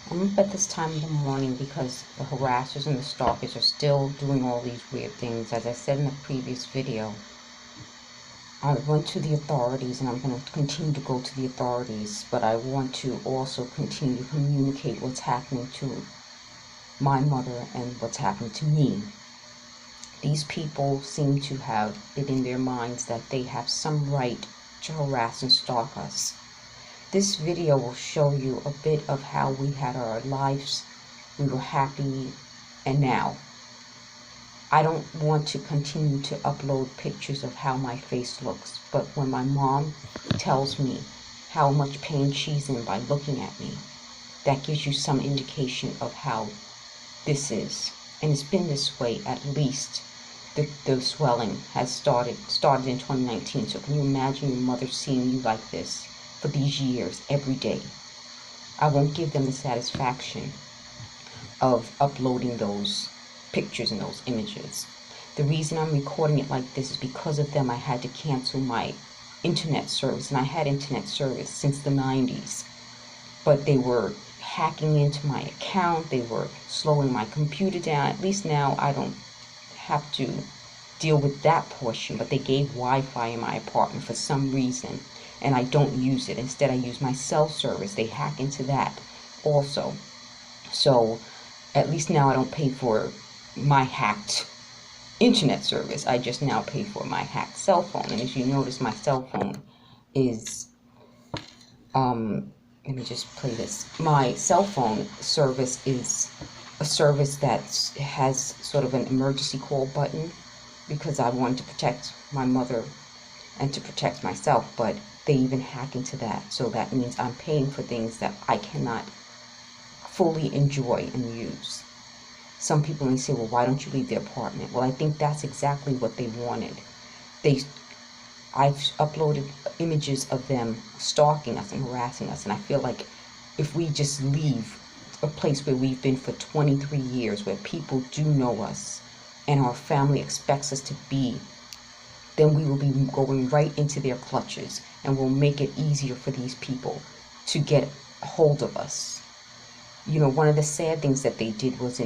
I'm up at this time in the morning because the harassers and the stalkers are still doing all these weird things. As I said in the previous video, I went to the authorities and I'm going to continue to go to the authorities, but I want to also continue to communicate what's happening to my mother and what's happening to me. These people seem to have it in their minds that they have some right to harass and stalk us. This video will show you a bit of how we had our lives, we were happy, and now. I don't want to continue to upload pictures of how my face looks, but when my mom tells me how much pain she's in by looking at me, that gives you some indication of how this is. And it's been this way at least. The swelling has started in 2019, so can you imagine your mother seeing you like this for these years, every day? I won't give them the satisfaction of uploading those pictures and those images. The reason I'm recording it like this is because of them. I had to cancel my internet service, and I had internet service since the 90s, but they were hacking into my account. They were slowing my computer down. At least now I don't have to deal with that portion, but they gave Wi-Fi in my apartment for some reason, and I don't use it. Instead, I use my cell service. They hack into that also. So at least now I don't pay for my hacked internet service. I just now pay for my hacked cell phone. And as you notice, my cell phone is let me just play this. My cell phone service is a service that has sort of an emergency call button, because I wanted to protect my mother and to protect myself, but they even hack into that. So that means I'm paying for things that I cannot fully enjoy and use. Some people may say, well, why don't you leave the apartment? Well, I think that's exactly what they wanted. I've uploaded images of them stalking us and harassing us, and I feel like if we just leave a place where we've been for 23 years, where people do know us and our family expects us to be, then we will be going right into their clutches, and will make it easier for these people to get a hold of us. You know, one of the sad things that they did was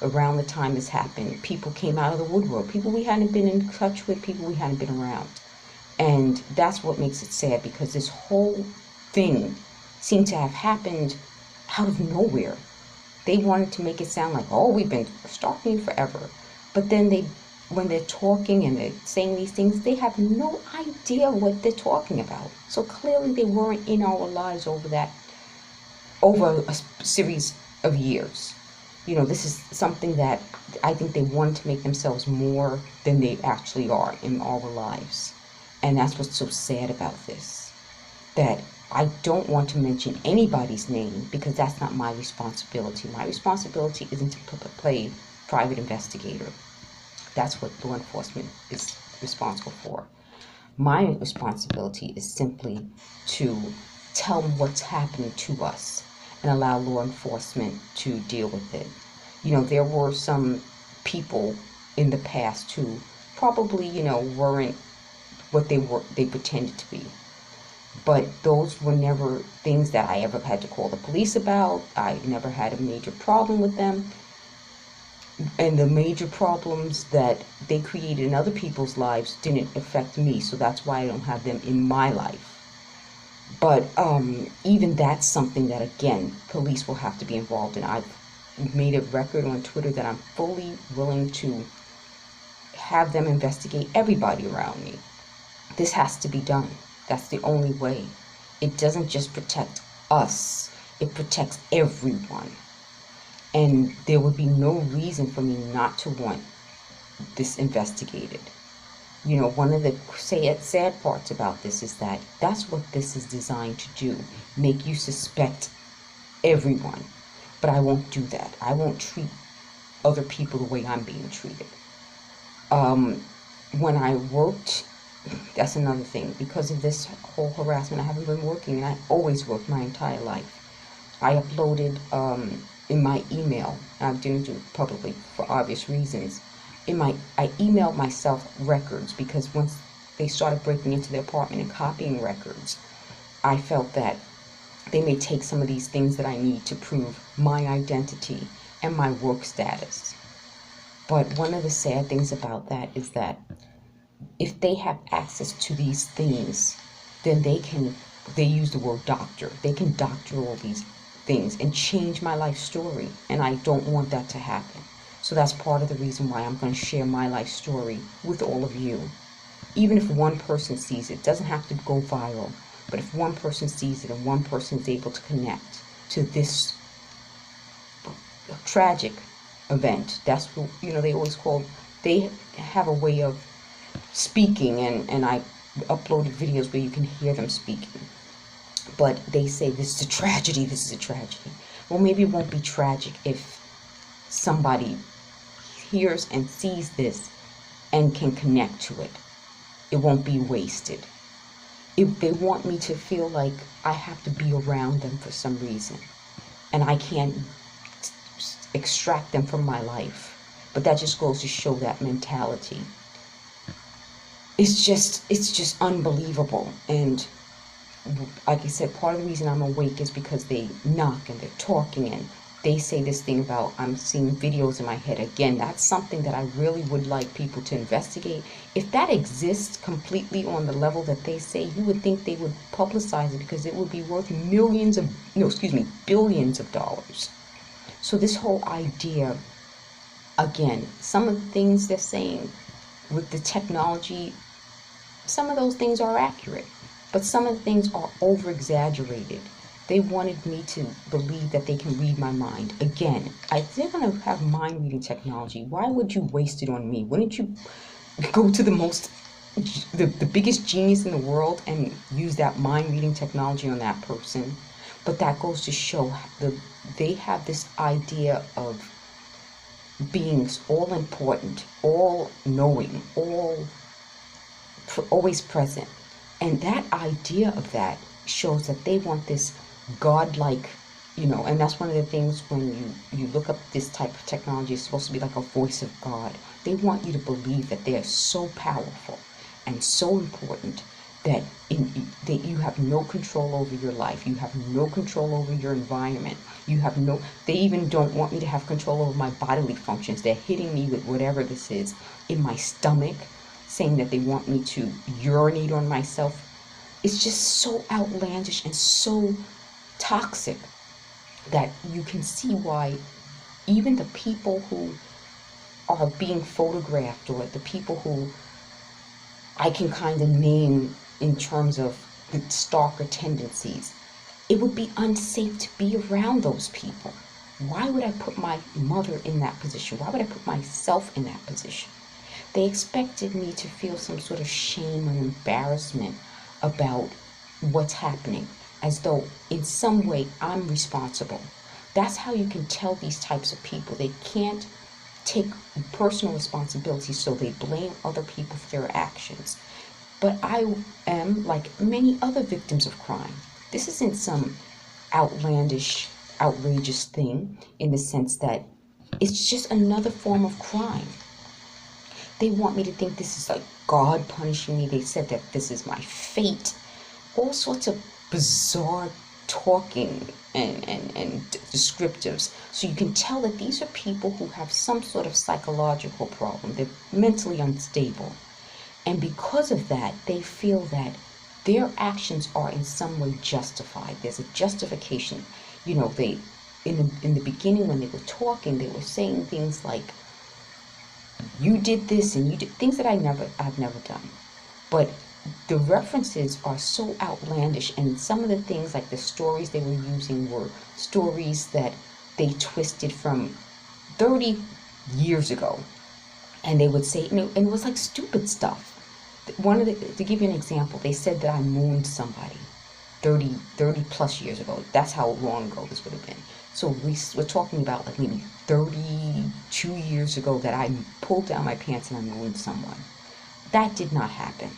around the time this happened, people came out of the woodwork, people we hadn't been in touch with, people we hadn't been around. And that's what makes it sad, because this whole thing seemed to have happened out of nowhere. They wanted to make it sound like, oh, we've been stalking you forever. But then when they're talking and they're saying these things, they have no idea what they're talking about. So clearly they weren't in our lives over a series of years. You know, this is something that I think they wanted to make themselves more than they actually are in our lives. And that's what's so sad about this, that I don't want to mention anybody's name, because that's not my responsibility. My responsibility isn't to play private investigator. That's what law enforcement is responsible for. My responsibility is simply to tell them what's happening to us and allow law enforcement to deal with it. You know, there were some people in the past who probably, you know, weren't what they pretended to be. But those were never things that I ever had to call the police about. I never had a major problem with them. And the major problems that they created in other people's lives didn't affect me, so that's why I don't have them in my life. But even that's something that, again, police will have to be involved in. I've made a record on Twitter that I'm fully willing to have them investigate everybody around me. This has to be done. That's the only way. It doesn't just protect us, it protects everyone. And there would be no reason for me not to want this investigated. You know, one of the sad parts about this is that that's what this is designed to do, make you suspect everyone. But I won't do that. I won't treat other people the way I'm being treated. When I worked, that's another thing. Because of this whole harassment, I haven't been working, and I always worked my entire life. I uploaded in my email, I didn't do it publicly for obvious reasons. I emailed myself records, because once they started breaking into the apartment and copying records, I felt that They may take some of these things that I need to prove my identity and my work status. But one of the sad things about that is that if they have access to these things, then they use the word doctor. They can doctor all these things and change my life story. And I don't want that to happen. So that's part of the reason why I'm going to share my life story with all of you. Even if one person sees it, doesn't have to go viral. But if one person sees it and one person is able to connect to this tragic event, that's what, they always they have a way of speaking, and I uploaded videos where you can hear them speaking. But they say, this is a tragedy, this is a tragedy. Well, maybe it won't be tragic if somebody hears and sees this and can connect to it. It won't be wasted. If they want me to feel like I have to be around them for some reason, and I can't extract them from my life. But that just goes to show that mentality. It's just unbelievable. And like I said, part of the reason I'm awake is because they knock and they're talking and they say this thing about, I'm seeing videos in my head. Again, that's something that I really would like people to investigate. If that exists completely on the level that they say, you would think they would publicize it, because it would be worth billions of dollars. So this whole idea, again, some of the things they're saying with the technology, some of those things are accurate, but some of the things are over-exaggerated. They wanted me to believe that they can read my mind. Again, if they're going to have mind-reading technology, why would you waste it on me? Wouldn't you go to the biggest genius in the world and use that mind-reading technology on that person? But that goes to show they have this idea of being all important, all knowing, always present. And that idea of that shows that they want this godlike, and that's one of the things when you look up this type of technology, it's supposed to be like a voice of God. They want you to believe that they are so powerful and so important that you have no control over your life. You have no control over your environment. They even don't want me to have control over my bodily functions. They're hitting me with whatever this is in my stomach, saying that they want me to urinate on myself. It's just so outlandish and so toxic that you can see why even the people who are being photographed, or the people who I can kind of name in terms of the stalker tendencies, it would be unsafe to be around those people. Why would I put my mother in that position? Why would I put myself in that position? They expected me to feel some sort of shame and embarrassment about what's happening, as though in some way I'm responsible. That's how you can tell these types of people. They can't take personal responsibility, so they blame other people for their actions. But I am like many other victims of crime. This isn't some outlandish, outrageous thing in the sense that it's just another form of crime. They want me to think this is like God punishing me. They said that this is my fate. All sorts of bizarre talking and descriptives. So you can tell that these are people who have some sort of psychological problem. They're mentally unstable. And because of that, they feel that their actions are in some way justified. There's a justification. They in the beginning when they were talking, they were saying things like, you did this and you did things that I've never done. But the references are so outlandish, and some of the things, like the stories they were using, were stories that they twisted from 30 years ago. And they would say, and it was like stupid stuff. To give you an example, they said that I mooned somebody 30 plus years ago. That's how long ago this would have been. So we're talking about like maybe 32 years ago that I pulled down my pants and I mooned someone. That did not happen.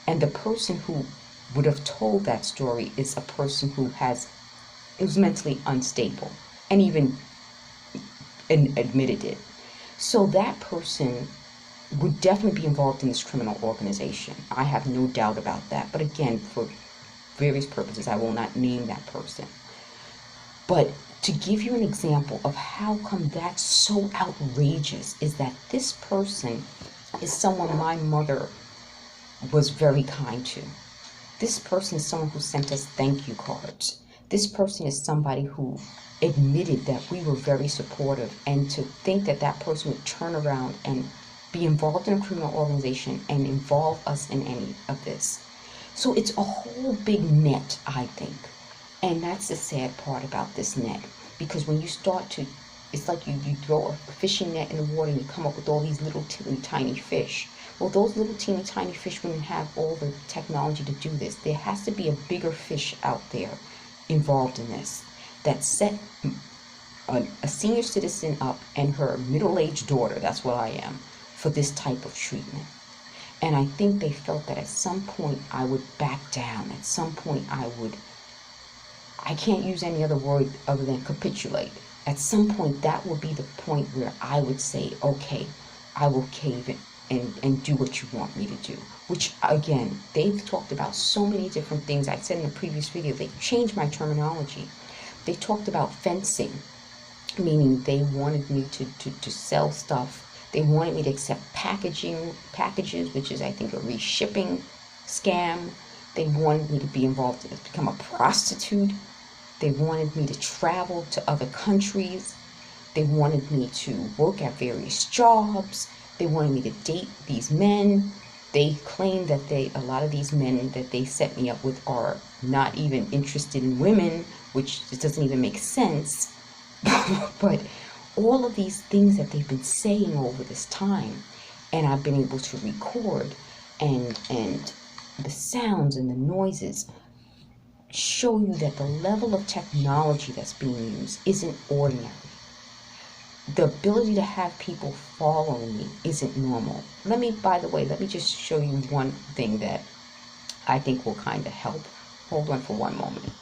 And the person who would have told that story is a person who was mentally unstable and even admitted it. So that person would definitely be involved in this criminal organization. I have no doubt about that. But again, for various purposes. I will not name that person. But to give you an example of how come that's so outrageous is that this person is someone my mother was very kind to. This person is someone who sent us thank you cards. This person is somebody who admitted that we were very supportive, and to think that that person would turn around and be involved in a criminal organization and involve us in any of this. So it's a whole big net, I think. And that's the sad part about this net, because when you start to, it's like you throw a fishing net in the water and you come up with all these little teeny tiny fish. Well, those little teeny tiny fish wouldn't have all the technology to do this. There has to be a bigger fish out there involved in this that set a senior citizen up and her middle-aged daughter, that's what I am, for this type of treatment. And I think they felt that at some point I would back down. At some point I can't use any other word other than capitulate. At some point that would be the point where I would say, okay, I will cave in and do what you want me to do. Which, again, they've talked about so many different things. I said in a previous video, they changed my terminology. They talked about fencing, meaning they wanted me to sell stuff. They wanted me to accept packages, which is, I think, a reshipping scam. They wanted me to be involved in become a prostitute. They wanted me to travel to other countries. They wanted me to work at various jobs. They wanted me to date these men. They claim that a lot of these men that they set me up with are not even interested in women, which just doesn't even make sense. But all of these things that they've been saying over this time, and I've been able to record, and the sounds and the noises show you that the level of technology that's being used isn't ordinary. The ability to have people following me isn't normal. By the way, let me just show you one thing that I think will kind of help. Hold on for one moment.